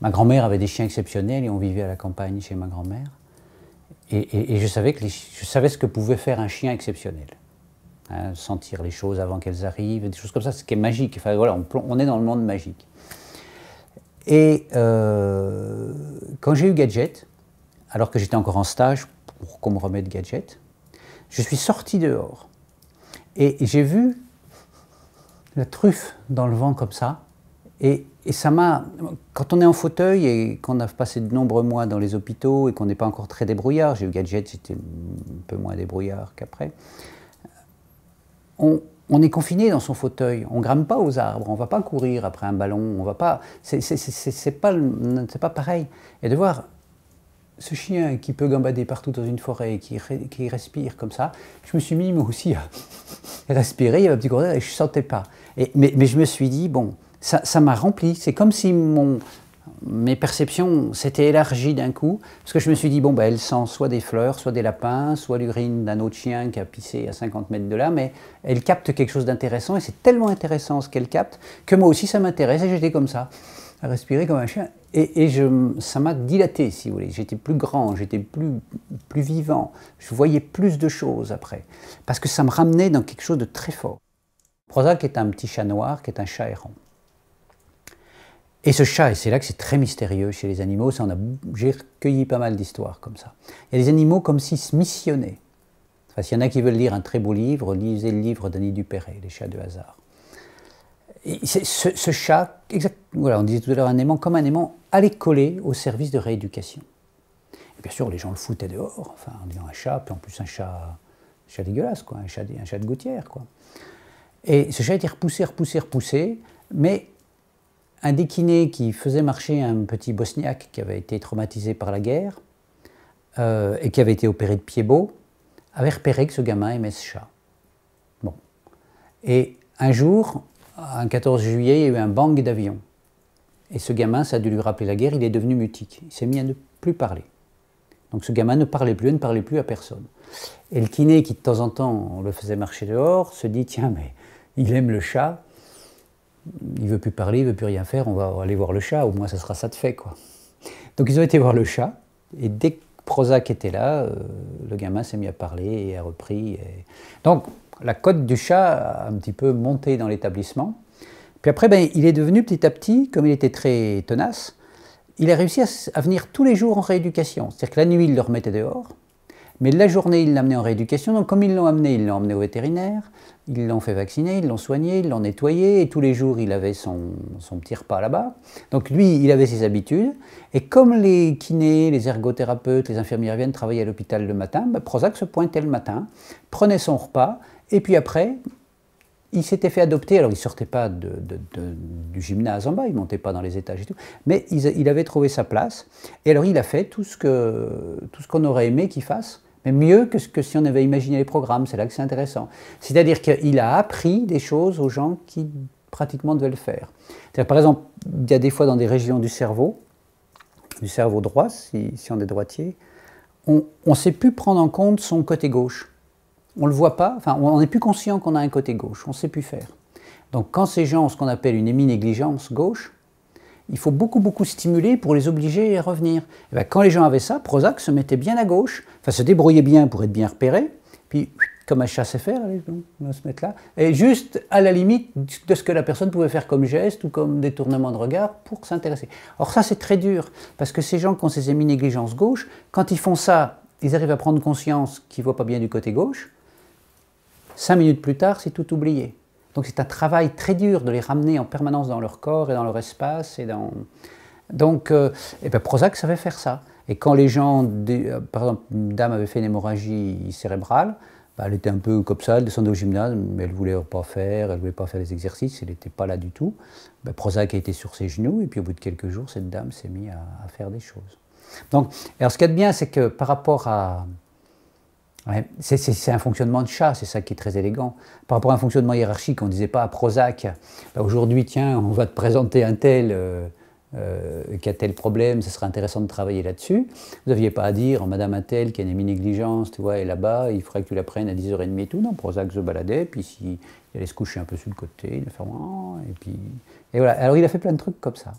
Ma grand-mère avait des chiens exceptionnels et on vivait à la campagne chez ma grand-mère. Et je savais ce que pouvait faire un chien exceptionnel. Hein, sentir les choses avant qu'elles arrivent, des choses comme ça, ce qui est magique. Enfin, voilà, on est dans le monde magique. Et quand j'ai eu Gadget, alors que j'étais encore en stage pour qu'on me remette Gadget, je suis sorti dehors et j'ai vu la truffe dans le vent comme ça. Et ça m'a... Quand on est en fauteuil et qu'on a passé de nombreux mois dans les hôpitaux et qu'on n'est pas encore très débrouillard, j'ai eu Gadget, j'étais un peu moins débrouillard qu'après, on est confiné dans son fauteuil, on ne grimpe pas aux arbres, on ne va pas courir après un ballon, on va pas... C'est pas pareil. Et de voir ce chien qui peut gambader partout dans une forêt, qui respire comme ça, je me suis mis moi aussi à respirer, il y avait un petit courrier et je ne sentais pas. Mais je me suis dit, bon, ça m'a rempli, c'est comme si mes perceptions s'étaient élargies d'un coup, parce que je me suis dit, bon, ben, elle sent soit des fleurs, soit des lapins, soit l'urine d'un autre chien qui a pissé à 50 mètres de là, mais elle capte quelque chose d'intéressant, et c'est tellement intéressant ce qu'elle capte, que moi aussi ça m'intéresse, et j'étais comme ça, à respirer comme un chien, et ça m'a dilaté, si vous voulez, j'étais plus grand, j'étais plus vivant, je voyais plus de choses après, parce que ça me ramenait dans quelque chose de très fort. Prozac est un petit chat noir, qui est un chat errant. Et ce chat, et c'est là que c'est très mystérieux chez les animaux, j'ai recueilli pas mal d'histoires comme ça. Il y a des animaux comme s'ils se missionnaient. Enfin, s'il y en a qui veulent lire un très beau livre, lisez le livre d'Annie Dupéret, Les chats de hasard. Et ce chat, voilà, on disait tout à l'heure un aimant, comme un aimant, allait coller au service de rééducation. Et bien sûr, les gens le foutaient dehors, enfin, en disant un chat, puis en plus un chat dégueulasse, quoi, un chat de gouttière, quoi. Et ce chat a été repoussé, mais un des kinés qui faisait marcher un petit bosniaque qui avait été traumatisé par la guerre et qui avait été opéré de pied-bot, avait repéré que ce gamin aimait ce chat. Bon. Et un jour, un 14 juillet, il y a eu un bang d'avion. Et ce gamin, ça a dû lui rappeler la guerre, il est devenu mutique. Il s'est mis à ne plus parler. Donc ce gamin ne parlait plus à personne. Et le kiné, qui de temps en temps, on le faisait marcher dehors, se dit, tiens, mais il aime le chat, il ne veut plus parler, il ne veut plus rien faire, on va aller voir le chat, au moins ça sera ça de fait, quoi. Donc ils ont été voir le chat, et dès que Prozac était là, le gamin s'est mis à parler et a repris. Donc la cote du chat a un petit peu monté dans l'établissement. Puis après, ben, il est devenu petit à petit, comme il était très tenace, il a réussi à venir tous les jours en rééducation. C'est-à-dire que la nuit, il le remettait dehors, mais la journée, il l'amenait en rééducation. Donc comme ils l'ont emmené au vétérinaire, ils l'ont fait vacciner, ils l'ont soigné, ils l'ont nettoyé, et tous les jours, il avait son petit repas là-bas. Donc lui, il avait ses habitudes, et comme les kinés, les ergothérapeutes, les infirmières viennent travailler à l'hôpital le matin, ben, Prozac se pointait le matin, prenait son repas, et puis après, il s'était fait adopter. Alors il ne sortait pas du gymnase en bas, il ne montait pas dans les étages et tout, mais il avait trouvé sa place, et alors il a fait tout ce qu'on aurait aimé qu'il fasse, mais mieux que si on avait imaginé les programmes. C'est là que c'est intéressant. C'est-à-dire qu'il a appris des choses aux gens qui pratiquement devaient le faire. Par exemple, il y a des fois dans des régions du cerveau droit, si on est droitier, on ne sait plus prendre en compte son côté gauche. On ne le voit pas, enfin on n'est plus conscient qu'on a un côté gauche, on ne sait plus faire. Donc quand ces gens ont ce qu'on appelle une héminégligence gauche, il faut beaucoup stimuler pour les obliger à revenir. Et bien, quand les gens avaient ça, Prozac se mettait bien à gauche, enfin se débrouillait bien pour être bien repéré, puis comme un chat sait faire, allez, on va se mettre là, et juste à la limite de ce que la personne pouvait faire comme geste ou comme détournement de regard pour s'intéresser. Or ça c'est très dur, parce que ces gens qui ont ces héminégligences gauche, quand ils font ça, ils arrivent à prendre conscience qu'ils ne voient pas bien du côté gauche, 5 minutes plus tard, c'est tout oublié. Donc c'est un travail très dur de les ramener en permanence dans leur corps et dans leur espace. Donc Prozac savait faire ça. Et quand les gens, par exemple, une dame avait fait une hémorragie cérébrale, bah, elle était un peu comme ça, elle descendait au gymnase, mais elle ne voulait pas faire, les exercices, elle n'était pas là du tout. Bah, Prozac a été sur ses genoux, et puis au bout de quelques jours, cette dame s'est mise à faire des choses. Donc, alors ce qu'il y a de bien, c'est que par rapport à... Ouais, c'est un fonctionnement de chat, c'est ça qui est très élégant. Par rapport à un fonctionnement hiérarchique, on ne disait pas à Prozac, bah aujourd'hui, tiens, on va te présenter un tel qui a tel problème, ce serait intéressant de travailler là-dessus. Vous n'aviez pas à dire, Madame un tel qui a une héminégligence, tu vois, est là-bas, il faudrait que tu la prennes à 10h30 et tout. Non, Prozac se baladait, puis s'il allait se coucher un peu sur le côté, il allait faire... Et voilà. Alors il a fait plein de trucs comme ça.